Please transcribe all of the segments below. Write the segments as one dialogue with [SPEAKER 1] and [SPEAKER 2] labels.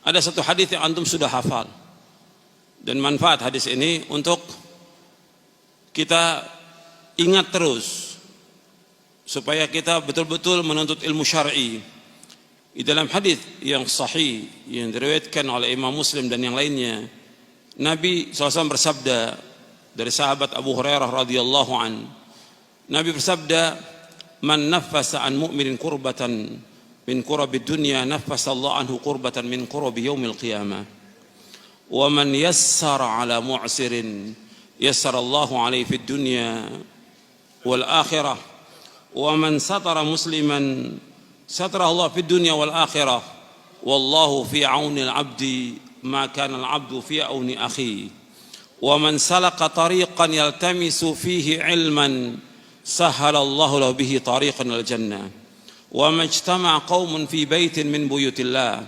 [SPEAKER 1] ada satu hadis yang antum sudah hafal, dan manfaat hadis ini untuk kita ingat terus supaya kita betul-betul menuntut ilmu syar'i. Di dalam hadis yang sahih yang diriwayatkan oleh Imam Muslim dan yang lainnya, Nabi SAW bersabda dari sahabat Abu Hurairah radhiyallahu an, Nabi bersabda, "Man naffasa an mu'minin kurbatan min kurabi dunya, naffasa Allah anhu kurbatan min kurabi yaumil qiyamah. Wa man yassara ala mu'sirin, yassara Allahu alaihi fid dunya wal akhirah. Wa man satara musliman, satara Allah fid dunya wal akhirah. Wallahu fi auni al-'abdi ma kana al-'abdu fi auni akhi. Wa man salaka tariqan yaltamisu fihi 'ilman, sahhala Allahu lahu bihi tariqan al jannah. Wa majtama'a qaumun fi baitin min buyutillah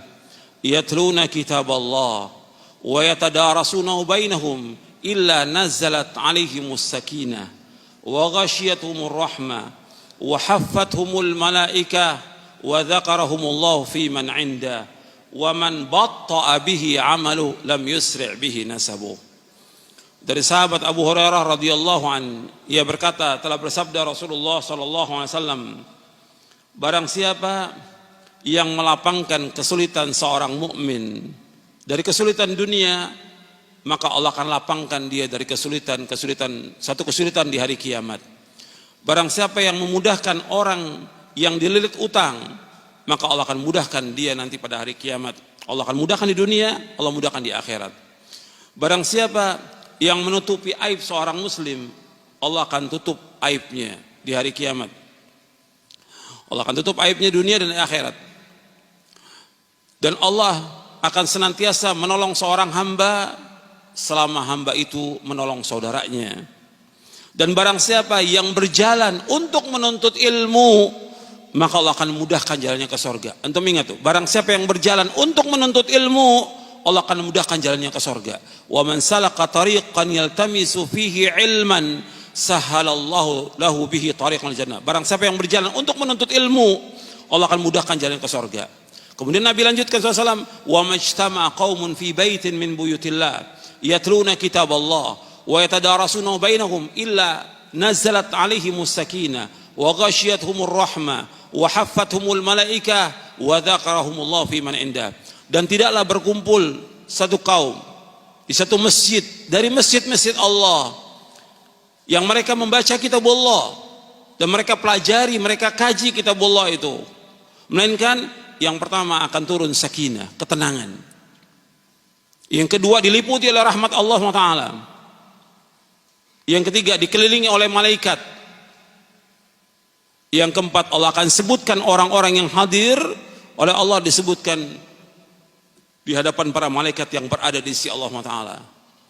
[SPEAKER 1] yatluna kitab Allah wa yatadarasunahu bainahum illa nazzalat 'alaihimus sakinah wa ghashiyatuhumur rahmah wa haffathumul malaikah wa dzakarahumullahu fi man 'inda wa man batta'a bihi 'amalu lam yusri' bihi nasabuh." Dari sahabat Abu Hurairah radhiyallahu an, ia berkata, telah bersabda Rasulullah sallallahu alaihi wasallam, barang siapa yang melapangkan kesulitan seorang mukmin dari kesulitan dunia, maka Allah akan lapangkan dia dari satu kesulitan di hari kiamat. Barang siapa yang memudahkan orang yang dililit utang, maka Allah akan mudahkan dia nanti pada hari kiamat. Allah akan mudahkan di dunia, Allah mudahkan di akhirat. Barang siapa yang menutupi aib seorang muslim, Allah akan tutup aibnya di hari kiamat. Allah akan tutup aibnya dunia dan akhirat. Dan Allah akan senantiasa menolong seorang hamba selama hamba itu menolong saudaranya. Dan barang siapa yang berjalan untuk menuntut ilmu, maka Allah akan mudahkan jalannya ke surga. Antum ingat tuh, barang siapa yang berjalan untuk menuntut ilmu, Allah akan memudahkan jalannya ke surga. Wa man salaka tariqan yaltamisu fihi ilman, sahhalallahu lahu bihi tariqan jannah. Barang siapa yang berjalan untuk menuntut ilmu, Allah akan mudahkan jalan ke surga. Kemudian Nabi lanjutkan SAW, wa majtama'a qaumun fi baitin min buyutillah yatluna kitab Allah wa yatadarasunahu bainahum illa nazalat alaihimus sakinah wa ghashiyatuhumur rahmah wa haffathumul malaikah wa dzakarahumullahu fi man indah. Dan tidaklah berkumpul satu kaum di satu masjid dari masjid-masjid Allah yang mereka membaca kitab Allah dan mereka pelajari, mereka kaji kitab Allah itu, melainkan yang pertama akan turun sakinah, ketenangan. Yang kedua diliputi oleh rahmat Allah SWT. Yang ketiga dikelilingi oleh malaikat. Yang keempat Allah akan sebutkan orang-orang yang hadir oleh Allah, disebutkan di hadapan para malaikat yang berada di sisi Allah Taala.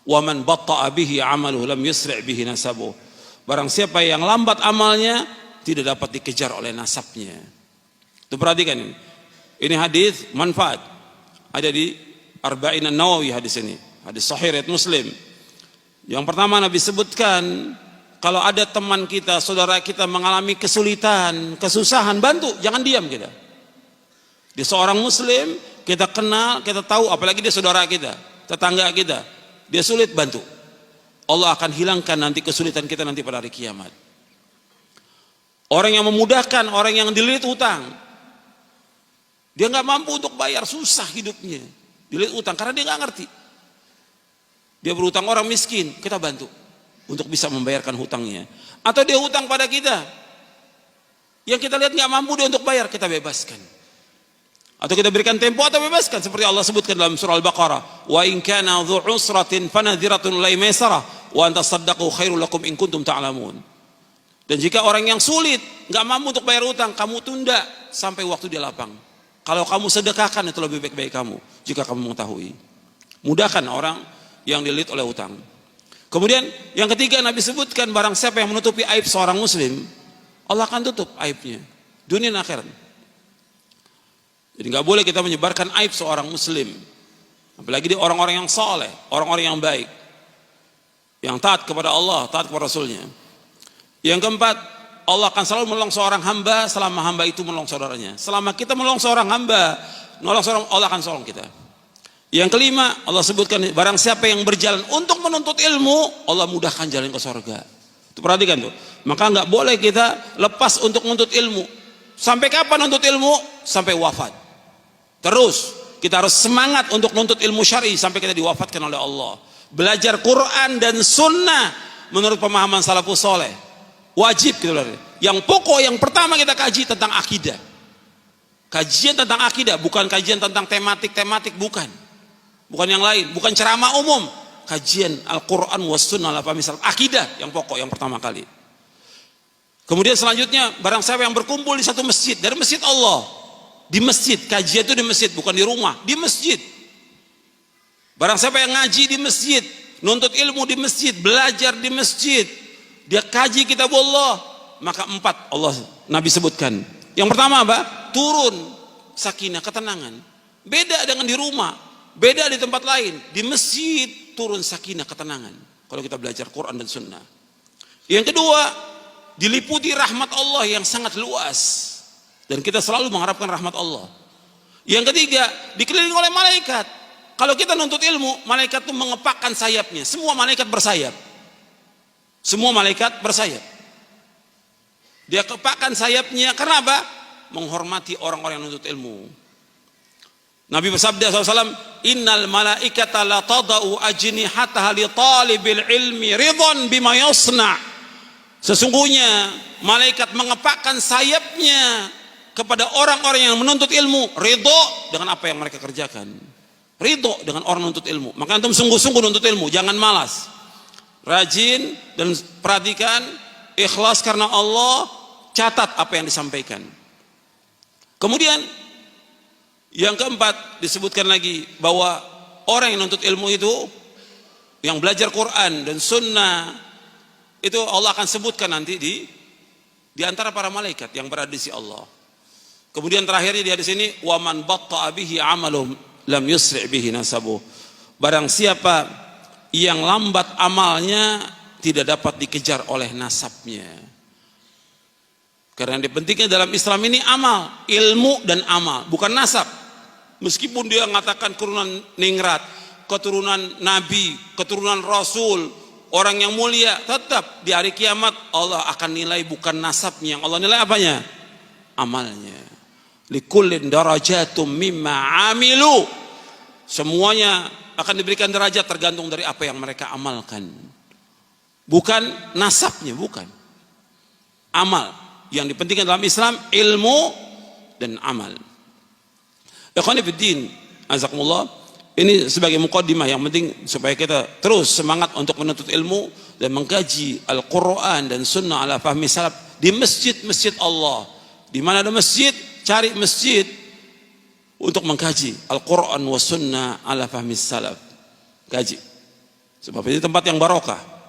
[SPEAKER 1] Wa man batta'a bihi 'amaluhu lam yusri' bihi nasabuh. Barang siapa yang lambat amalnya, tidak dapat dikejar oleh nasabnya. Itu perhatikan ini. Ini hadis manfaat. Ada di Arba'in An-Nawawi hadis ini. Hadis sahih riwayat Muslim. Yang pertama Nabi sebutkan, kalau ada teman kita, saudara kita mengalami kesulitan, kesusahan, bantu, jangan diam kita. Dia seorang muslim, kita kenal, kita tahu, apalagi dia saudara kita, tetangga kita, dia sulit, bantu. Allah akan hilangkan nanti kesulitan kita nanti pada hari kiamat. Orang yang memudahkan, orang yang dililit utang, dia nggak mampu untuk bayar, susah hidupnya, dililit utang karena dia nggak ngerti. Dia berutang orang miskin, kita bantu untuk bisa membayarkan hutangnya. Atau dia hutang pada kita, yang kita lihat nggak mampu dia untuk bayar, kita bebaskan. Atau kita berikan tempo atau bebaskan, seperti Allah sebutkan dalam surah Al-Baqarah, wa in kana dzu usratin fanadhiratun ilaihi maisarah wa an tasaddaqu khairul lakum in kuntum ta'lamun. Dan jika orang yang sulit nggak mampu untuk bayar utang, kamu tunda sampai waktu dia lapang. Kalau kamu sedekahkan itu lebih baik bagi kamu jika kamu mengetahui. Mudahkan orang yang dililit oleh utang. Kemudian yang ketiga Nabi sebutkan, barang siapa yang menutupi aib seorang muslim, Allah akan tutup aibnya dunia dan akhirat. Jadi nggak boleh kita menyebarkan aib seorang muslim, apalagi di orang-orang yang saleh, orang-orang yang baik, yang taat kepada Allah, taat kepada Rasulnya. Yang keempat, Allah akan selalu menolong seorang hamba selama hamba itu menolong saudaranya. Selama kita menolong seorang hamba, menolong seorang, Allah akan tolong kita. Yang kelima, Allah sebutkan barang siapa yang berjalan untuk menuntut ilmu, Allah mudahkan jalan ke surga. Itu perhatikan tuh. Maka nggak boleh kita lepas untuk menuntut ilmu. Sampai kapan menuntut ilmu? Sampai wafat. Terus kita harus semangat untuk menuntut ilmu syar'i sampai kita diwafatkan oleh Allah. Belajar Quran dan Sunnah menurut pemahaman salafus soleh. Wajib gitu loh. Yang pokok yang pertama kita kaji tentang akidah. Kajian tentang akidah, bukan kajian tentang tematik-tematik, bukan. Bukan yang lain, bukan ceramah umum. Kajian Al-Quran was Sunnah, misal akidah yang pokok yang pertama kali. Kemudian selanjutnya, barang siapa yang berkumpul di satu masjid, dari masjid Allah, di masjid, kajian itu di masjid, bukan di rumah, di masjid. Barang siapa yang ngaji di masjid, nuntut ilmu di masjid, belajar di masjid, dia kaji kitab Allah, maka 4 Allah Nabi sebutkan. Yang pertama apa? Turun sakinah, ketenangan. Beda dengan di rumah, beda di tempat lain. Di masjid turun sakinah, ketenangan kalau kita belajar Quran dan Sunnah. Yang kedua, diliputi rahmat Allah yang sangat luas, dan kita selalu mengharapkan rahmat Allah. Yang ketiga, dikelilingi oleh malaikat. Kalau kita nuntut ilmu, malaikat itu mengepakkan sayapnya. Semua malaikat bersayap. Semua malaikat bersayap. Dia kepakkan sayapnya karena apa? Menghormati orang-orang yang nuntut ilmu. Nabi bersabda SAW, innal malaikata la tada'u ajnihataha li talibil ilmi ridhan bima yasna'. Sesungguhnya malaikat mengepakkan sayapnya kepada orang-orang yang menuntut ilmu, ridho dengan apa yang mereka kerjakan. Ridho dengan orang menuntut ilmu. Maka antum sungguh-sungguh nuntut ilmu, jangan malas. Rajin dan perhatikan, ikhlas karena Allah, catat apa yang disampaikan. Kemudian yang keempat disebutkan lagi bahwa orang yang nuntut ilmu itu, yang belajar Quran dan Sunnah, itu Allah akan sebutkan nanti di antara para malaikat yang berada di sisi Allah. Kemudian terakhirnya di hadis ini, wa man batta'a bihi 'amaluhum lam yusri' bihi nasabuh. Barang siapa yang lambat amalnya tidak dapat dikejar oleh nasabnya. Karena yang dipentingkan dalam Islam ini amal, ilmu dan amal, bukan nasab. Meskipun dia mengatakan keturunan ningrat, keturunan nabi, keturunan rasul, orang yang mulia, tetap di hari kiamat Allah akan nilai bukan nasabnya, yang Allah nilai apanya? Amalnya. Likullin darajatum mimma amilu. Semuanya akan diberikan derajat tergantung dari apa yang mereka amalkan. Bukan nasabnya, bukan. Amal. Yang dipentingkan dalam Islam ilmu dan amal. Ikhwani fiddin, azakumullah. Ini sebagai muqaddimah yang penting supaya kita terus semangat untuk menuntut ilmu dan mengkaji Al-Quran dan Sunnah ala fahmi salaf di masjid-masjid Allah. Di mana ada masjid, cari masjid untuk mengkaji Al-Quran wa Sunnah ala fahmi salaf. Kaji. Sebab ini tempat yang barokah.